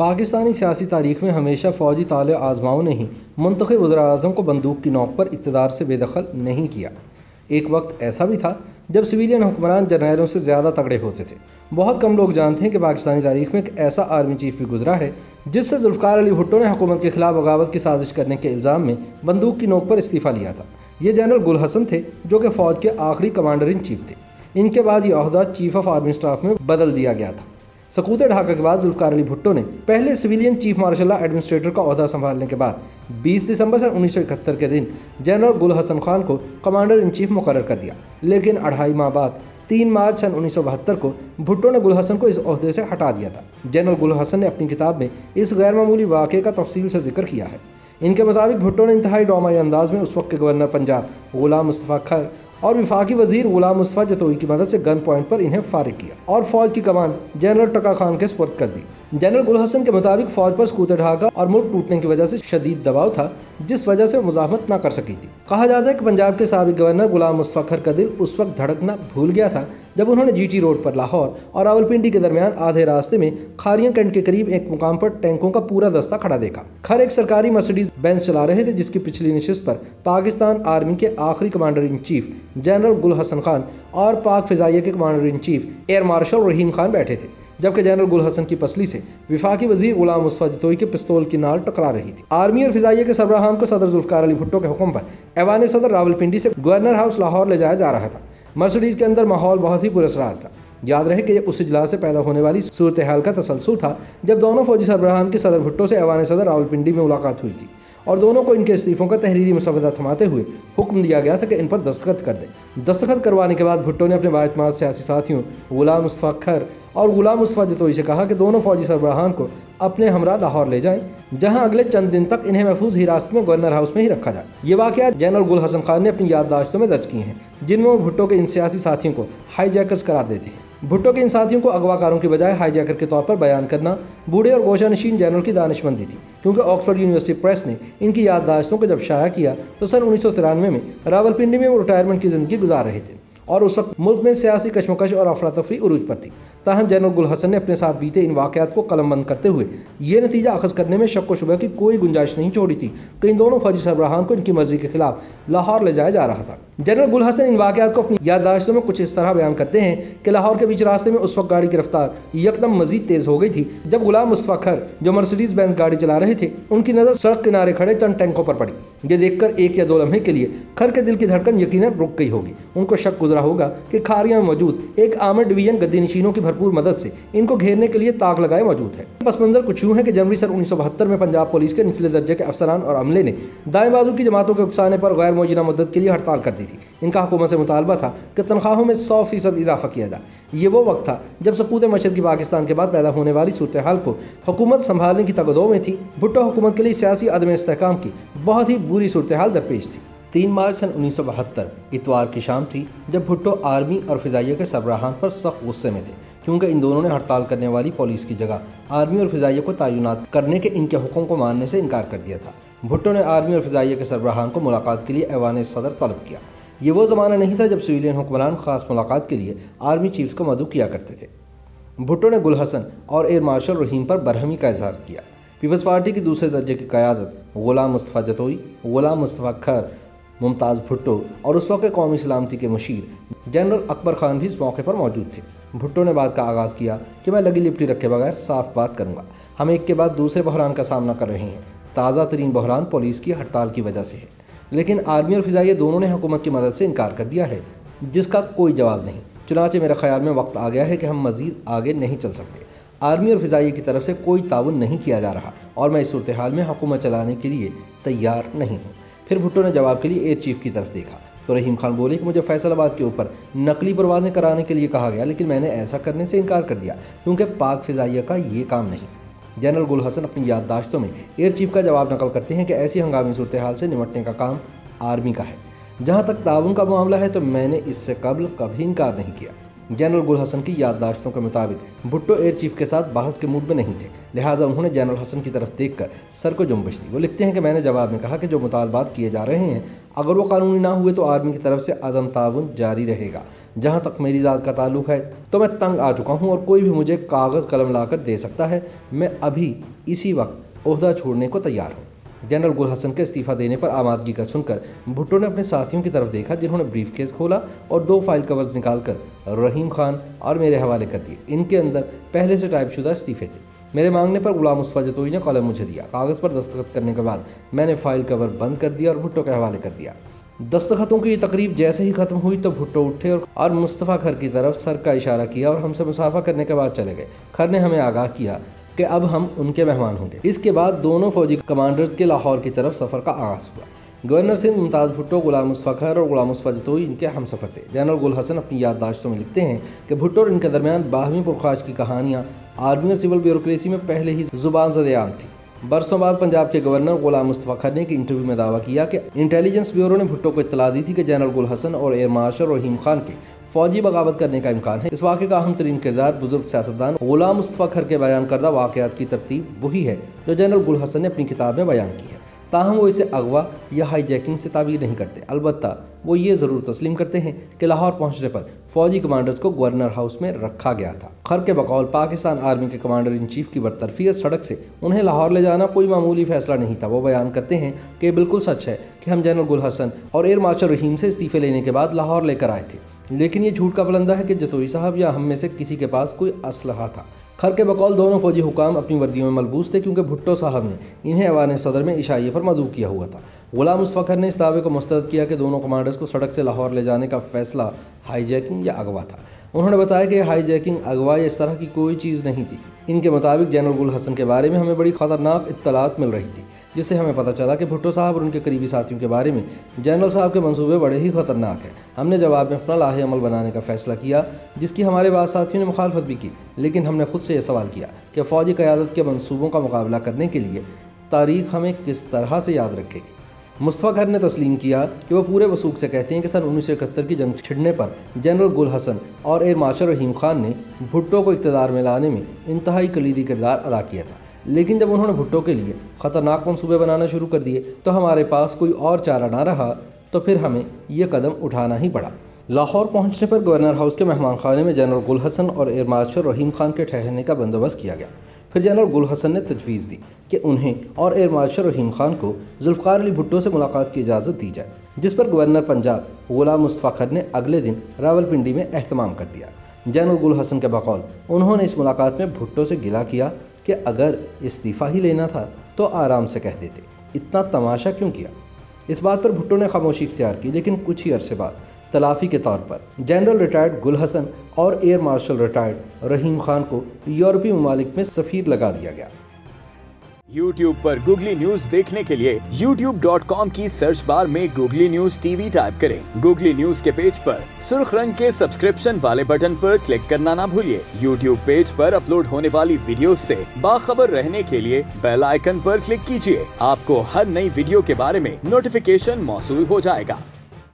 पाकिस्तानी सियासी तारीख में हमेशा फ़ौजी ताले आज़माओं ने ही मुंतख़ब वज़ीर-ए-आज़म को बंदूक की नोक पर इक़्तिदार से बेदखल नहीं किया। एक वक्त ऐसा भी था जब सिविलियन हुक्मरान जर्नैलों से ज़्यादा तगड़े होते थे। बहुत कम लोग जानते हैं कि पाकिस्तानी तारीख में एक ऐसा आर्मी चीफ भी गुजरा है जिससे जुल्फ़िकार अली भुट्टो ने हुकूमत के खिलाफ बगावत की साजिश करने के इल्ज़ाम में बंदूक की नोक पर इस्तीफ़ा लिया था। ये जनरल गुल हसन थे जो कि फ़ौज के आखिरी कमांडर इन चीफ थे। इनके बाद ये ओहदा चीफ ऑफ आर्मी स्टाफ में बदल दिया गया था। सकूत ढाका के बाद जुल्फ़िकार अली भुट्टो ने पहले सिविलियन चीफ मार्शल एडमिनिस्ट्रेटर का ओहदा संभालने के बाद 20 दिसंबर सन 1971 के दिन जनरल गुल हसन खान को कमांडर इन चीफ मुकर्रर कर दिया। लेकिन 2.5 माह बाद 3 मार्च सन 1972 को भुट्टो ने गुल हसन को इस ओहदे से हटा दिया था। जनरल गुल हसन ने अपनी किताब में इस गैर मामूली वाक़े का तफसील से जिक्र किया है। इनके मुताबिक भुट्टो ने इंतहाई ड्रामाई अंदाज में उस वक्त के गवर्नर पंजाब गुलाम मुस्तफ़ा खर और वफाकी वजीर गुलाम मुस्तफ़ा जतोई की मदद से गन पॉइंट पर इन्हें फारिग किया और फौज की कमान जनरल टका खान के सुपुर्द कर दी। जनरल गुल हसन के मुताबिक फौज पर सकूत ढाका और मुल्क टूटने की वजह से शदीद दबाव था, जिस वजह से मुज़ाहमत न कर सकी थी। कहा जाता है कि पंजाब के साबिक गवर्नर गुलाम मुस्तफ़ा खर का दिल उस वक्त धड़कना भूल गया था जब उन्होंने GT रोड पर लाहौर और रावलपिंडी के दरमियान आधे रास्ते में खारियां कैंट के करीब एक मुकाम पर टैंकों का पूरा दस्ता खड़ा देखा। खर एक सरकारी मर्सिडीज बेंज चला रहे थे जिसकी पिछली नशिस्त पर पाकिस्तान आर्मी के आखिरी कमांडर इन चीफ जनरल गुल हसन खान और पाक फिजाइया के commander in chief air marshal Rahim Khan बैठे थे, जबकि जनरल गुल हसन की पसली से वफाकी वजीर गुलाम मुस्तफ़ा जतोई के पिस्तौल की नाल टकरा रही थी। आर्मी और फिजाइया के सरबराहान को सदर जुल्फ़िकार अली भुट्टो के हुक्म पर ऐवान सदर रावलपिंडी से गवर्नर हाउस लाहौर ले जाया जा रहा था। मर्सिडीज के अंदर माहौल बहुत ही पुरस्कार था। याद रहे कि यह उस इजलास से पैदा होने वाली सूरत हाल का तसलसल था जब दोनों फौजी सरबराहान की सदर भुट्टो से ऐवान सदर रावलपिंडी में मुलाकात हुई थी और दोनों को इनके इस्तीफ़ों का तहरीरी मसवदा थमाते हुए हुक्म दिया गया था कि इन पर दस्तखत कर दें। दस्तखत करवाने के बाद भुट्टो ने अपने बाएतमाद सियासी साथियों गुलाम मुस्तफ़ा खर और गुलाम मुस्तफ़ा जतोई से कहा कि दोनों फौजी सरबराहान को अपने हमरा लाहौर ले जाएं, जहां अगले चंद दिन तक इन्हें महफूज हिरासत में गवर्नर हाउस में ही रखा जाए। ये वाक़यात जनरल गुल हसन खान ने अपनी याददाश्तों में दर्ज किए हैं, जिनमें वो भुट्टो के इन सियासी साथियों को हाईजैकर्स करार देते हैं। भुट्टो के इन साथियों को अगवाकारों की बजाय हाईजैकर के तौर पर बयान करना बूढ़े और गोशानशीन जनरल की दानिशमंदी थी, क्योंकि ऑक्सफोर्ड यूनिवर्सिटी प्रेस ने इनकी याददाश्तों को जब शाया किया तो सन 1993 में रावलपिंडी में वो रिटायरमेंट की ज़िंदगी गुजार रहे थे और उस वक्त मुल्क में सियासी कशमकश और अफरा तफरी उरूज पर थी। ताहम जनरल गुल हसन ने अपने साथ बीते इन वाक़यात को कलमबंद करते हुए ये नतीजा अखज़ करने में शक व शुबह की कोई गुंजाइश नहीं छोड़ी थी कि इन दोनों फौजी सरबराहान को इनकी मर्जी के खिलाफ लाहौर ले जाया जा रहा था। जनरल गुल हसन इन वाक़यात को अपनी याददाश्तों में कुछ इस तरह बयान करते हैं कि लाहौर के बीच रास्ते में उस वक्त गाड़ी की रफ्तार यकदम मजीद तेज़ हो गई थी जब गुलाम मुस्तफ़ा खर जो मर्सिडीज बेंज गाड़ी चला रहे थे उनकी नज़र सड़क किनारे खड़े चंद टैंकों पर पड़ी। ये देखकर 1 या 2 लम्हे के लिए खर के दिल की धड़कन यकीनन रुक गई होगी। उनको शक गुजरा होगा कि खारियां में मौजूद एक आर्मर्ड डिवीजन गद्दी नशीनों की भरपूर मदद से इनको घेरने के लिए ताक लगाए मौजूद है। बस मंजर कुछ यूँ है कि जनवरी सन 1972 में पंजाब पुलिस के निचले दर्जे के अफसरान और अमले ने दाएं बाजू की जमातों के उकसाने पर गैर मौजूदा मुद्दत के लिए हड़ताल कर दी थी। इनका हुकूमत से मुतालबा था कि तनख्वाहों में 100% इजाफा किया जाए। ये वो वक्त था जब सकूत मशरक़ी पाकिस्तान के बाद पैदा होने वाली सूरत हाल को हुकूमत संभालने की तगदो में थी। भुट्टो हुकूमत के लिए सियासी अदम इस्तेहकाम की बहुत ही बुरी सूरत हाल दरपेश थी। 3 मार्च सन 1972 इतवार की शाम थी जब भुट्टो आर्मी और फिजाइया के सरबराहान पर सख्त गुस्से में थे, क्योंकि इन दोनों ने हड़ताल करने वाली पुलिस की जगह आर्मी और फिजाइया को तैनात करने के इनके हुक्म को मानने से इनकार कर दिया था। भुट्टो ने आर्मी और फिजाइया के सरबराहान को मुलाकात के लिए ऐवान सदर तलब किया। ये वो ज़माना नहीं था जब सिविलियन हुक्मरान ख़ास मुलाकात के लिए आर्मी चीफ्स को मदऊ किया करते थे। भुट्टो ने गुल हसन और एयर मार्शल रहीम पर बरहमी का इजहार किया। पीपल्स पार्टी की दूसरे दर्जे की क़यादत गुलाम मुस्तफ़ा जतोई, गुलाम मुस्तफ़ा खर, मुमताज़ भुट्टो और उस वक्त कौमी सलामती के मुशीर जनरल अकबर खान भी इस मौके पर मौजूद थे। भुट्टो ने बात का आगाज़ किया कि मैं लगी लिपटी रखे बगैर साफ बात करूँगा, हम एक के बाद दूसरे बहरान का सामना कर रहे हैं। ताज़ा तरीन बहरान पुलिस की हड़ताल की वजह से है, लेकिन आर्मी और फिजाइया दोनों ने हुकूमत की मदद से इनकार कर दिया है, जिसका कोई जवाज़ नहीं। चुनांचे मेरे ख्याल में वक्त आ गया है कि हम मज़ीद आगे नहीं चल सकते। आर्मी और फिजाइया की तरफ से कोई ताउन नहीं किया जा रहा और मैं इस सूरत हाल में हुकूमत चलाने के लिए तैयार नहीं हूँ। फिर भुट्टो ने जवाब के लिए एयर चीफ की तरफ देखा तो रहीम खान बोले कि मुझे फैसलाबाद के ऊपर नकली परवाज़ें कराने के लिए कहा गया, लेकिन मैंने ऐसा करने से इनकार कर दिया क्योंकि पाक फिजाइया का ये काम नहीं। जनरल गुल हसन अपनी याददाश्तों में एयर चीफ का जवाब नकल करते हैं कि ऐसी हंगामी सूरत हाल से निमटने का काम आर्मी का है। जहाँ तक ताउन का मामला है तो मैंने इससे कबल कभी इनकार नहीं किया। जनरल गुल हसन की याददाश्तों के मुताबिक भुट्टो एयर चीफ के साथ बहस के मूड में नहीं थे, लिहाजा उन्होंने जनरल हसन की तरफ देखकर सर को जुम्बिश दी। वो लिखते हैं कि मैंने जवाब में कहा कि जो मुतालबात किए जा रहे हैं अगर वो कानूनी ना हुए तो आर्मी की तरफ से अदम ताउन जारी रहेगा। जहाँ तक मेरी ज़ात का ताल्लुक है तो मैं तंग आ चुका हूँ और कोई भी मुझे कागज़ कलम लाकर दे सकता है। मैं अभी इसी वक्त ओहदा छोड़ने को तैयार हूँ। जनरल गुल हसन के इस्तीफ़ा देने पर आमादगी का सुनकर भुट्टो ने अपने साथियों की तरफ देखा, जिन्होंने ब्रीफकेस खोला और 2 फाइल कवर्स निकालकर रहीम खान और मेरे हवाले कर दिए। इनके अंदर पहले से टाइपशुदा इस्तीफ़े थे। मेरे मांगने पर गुलाम मुस्तफ़ा जतोई ने कलम मुझे दिया। कागज़ पर दस्तखत करने के बाद मैंने फाइल कवर बंद कर दिया और भुट्टो के हवाले कर दिया। दस्तखतों की ये तकरीब जैसे ही ख़त्म हुई तो भुट्टो उठे और मुस्तफ़ा खर की तरफ सर का इशारा किया और हमसे मुसाफा करने के बाद चले गए। खर ने हमें आगाह किया कि अब हम उनके मेहमान होंगे। इसके बाद दोनों फौजी कमांडर्स के लाहौर की तरफ सफ़र का आगाज़ हुआ। गवर्नर सिंध मुमताज़ भुट्टो, गुलाम मुस्तफ़ा खर और गुलाम मुस्तफ़ा जतोई इनके हमसफ़र थे। जनरल गुल हसन अपनी याददाश्तों में लिखते हैं कि भुट्टो और इनके दरमियान बाहमी पुरखाश की कहानियाँ आर्मी और सिविल ब्यूरोक्रेसी में पहले ही ज़ुबान ज़द-ए-आम थी। बरसों बाद पंजाब के गवर्नर गुलाम मुस्तफ़ा खर ने एक इंटरव्यू में दावा किया कि इंटेलिजेंस ब्यूरो ने भुट्टो को इत्तला दी थी कि जनरल गुल हसन और एयर मार्शल रहीम खान के फौजी बगावत करने का इम्कान है। इस वाक़े का अहम तरीन किरदार बुजुर्ग सियासतदान गुलाम मुस्तफ़ा खर के बयान करदा वाक़यात की तरतीब वही है जो जनरल गुल हसन ने अपनी किताब में बयान की है। ताहम वो इसे अगवा या हाईजैकिंग से ताबीर नहीं करते। अलबत्ता वो ये ज़रूर तस्लीम करते हैं कि लाहौर पहुँचने पर फौजी कमांडर्स को गवर्नर हाउस में रखा गया था। खर के बकौल पाकिस्तान आर्मी के कमांडर इन चीफ की बरतरफी सड़क से उन्हें लाहौर ले जाना कोई मामूली फैसला नहीं था। वो बयान करते हैं कि बिल्कुल सच है कि हम जनरल गुल हसन और एयर मार्शल रहीम से इस्तीफ़े लेने के बाद लाहौर लेकर आए थे, लेकिन ये झूठ का बुलंदा है कि जतोई साहब या हम में से किसी के पास कोई असलहा था। खर के बकौल दोनों फौजी हुकाम अपनी वर्दियों में मलबूस थे, क्योंकि भुट्टो साहब ने इन्हें ऐवान सदर में इशाइये पर मदऊ किया हुआ था। गुलाम मुस्तफ़ा खर ने इस दावे को मुस्तरद किया कि दोनों कमांडर्स को सड़क से लाहौर ले जाने का फैसला हाईजैकिंग या अगवा था। उन्होंने बताया कि हाईजैकिंग, अगवा या इस तरह की कोई चीज़ नहीं थी। इनके मुताबिक जनरल गुल हसन के बारे में हमें बड़ी ख़तरनाक इत्तलात मिल रही थी, जिससे हमें पता चला कि भुट्टो साहब और उनके करीबी साथियों के बारे में जनरल साहब के मंसूबे बड़े ही ख़तरनाक हैं। हमने जवाब में अपना लाहे अमल बनाने का फ़ैसला किया, जिसकी हमारे बाद साथियों ने मुखालफत भी की, लेकिन हमने खुद से यह सवाल किया कि फ़ौजी क़यादत के मंसूबों का मुकाबला करने के लिए तारीख़ हमें किस तरह से याद रखेगी। मुस्तफ़ा खर ने तस्लीम किया कि वह पूरे वसूख से कहते हैं कि सन 1971 की जंग छिड़ने पर जनरल गुल हसन और एयर मार्शल रहीम खान ने भुट्टो को इक़्तिदार में लाने में इंतहाई कलीदी किरदार अदा किया था। लेकिन जब उन्होंने भुट्टो के लिए ख़तरनाक मंसूबे बनाना शुरू कर दिए तो हमारे पास कोई और चारा ना रहा, तो फिर हमें ये कदम उठाना ही पड़ा। लाहौर पहुंचने पर गवर्नर हाउस के मेहमान खाने में जनरल गुल हसन और एयर मार्शल रहीम खान के ठहरने का बंदोबस्त किया गया। फिर जनरल गुल हसन ने तजवीज़ दी कि उन्हें और एयर मार्शल रहीम खान को जुल्फ़िकार अली भुट्टो से मुलाकात की इजाज़त दी जाए, जिस पर गवर्नर पंजाब गुलाम मुस्तफ़ा खर ने अगले दिन रावलपिंडी में एहतमाम कर दिया। जनरल गुल हसन के बकौल उन्होंने इस मुलाकात में भुट्टो से गिला किया कि अगर इस्तीफ़ा ही लेना था तो आराम से कह देते, इतना तमाशा क्यों किया। इस बात पर भुट्टो ने खामोशी इख्तियार की, लेकिन कुछ ही अरसे बाद तलाफ़ी के तौर पर जनरल रिटायर्ड गुल हसन और एयर मार्शल रिटायर्ड रहीम खान को यूरोपीय ममालिक में सफ़ीर लगा दिया गया। YouTube पर गूगली न्यूज देखने के लिए youtube.com की सर्च बार में गूगली न्यूज टीवी टाइप करें। गूगली न्यूज के पेज पर सुर्ख रंग के सब्सक्रिप्शन वाले बटन पर क्लिक करना ना भूलिए। YouTube पेज पर अपलोड होने वाली वीडियोस से बाखबर रहने के लिए बेल आइकन पर क्लिक कीजिए। आपको हर नई वीडियो के बारे में नोटिफिकेशन मौसूल हो जाएगा।